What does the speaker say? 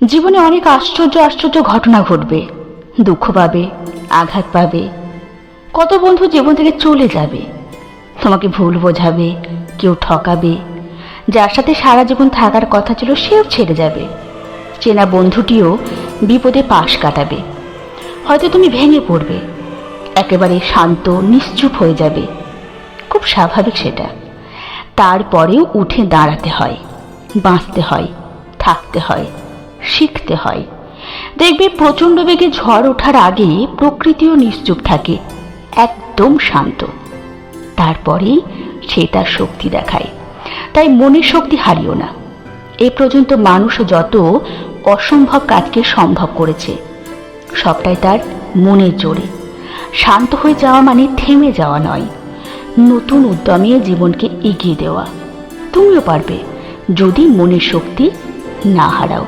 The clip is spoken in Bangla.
জীবনে অনেক আশ্চর্য আশ্চর্য ঘটনা ঘটবে, দুঃখ পাবে, আঘাত পাবে। কত বন্ধু জীবন থেকে চলে যাবে, তোমাকে ভুল বোঝাবে, কেউ ঠকাবে। যার সাথে সারা জীবন থাকার কথা ছিল সেও ছেড়ে যাবে। চেনা বন্ধুটিও বিপদে পাশ কাটাবে। হয়তো তুমি ভেঙে পড়বে, একেবারে শান্ত নিশ্চুপ হয়ে যাবে। খুব স্বাভাবিক সেটা। তারপরেও উঠে দাঁড়াতে হয়, বাঁচতে হয়, থাকতে হয়, শিখতে হয়। দেখবে প্রচণ্ড বেগে ঝড় ওঠার আগে প্রকৃতিও নিশ্চুপ থাকে, একদম শান্ত। তারপরেই সে তার শক্তি দেখায়। তাই মনের শক্তি হারিও না। এ পর্যন্ত মানুষ যত অসম্ভব কাজকে সম্ভব করেছে, সবটাই তার মনের জোরে। শান্ত হয়ে যাওয়া মানে থেমে যাওয়া নয়, নতুন উদ্যমে জীবনকে এগিয়ে দেওয়া। তুমিও পারবে, যদি মনের শক্তি না হারাও।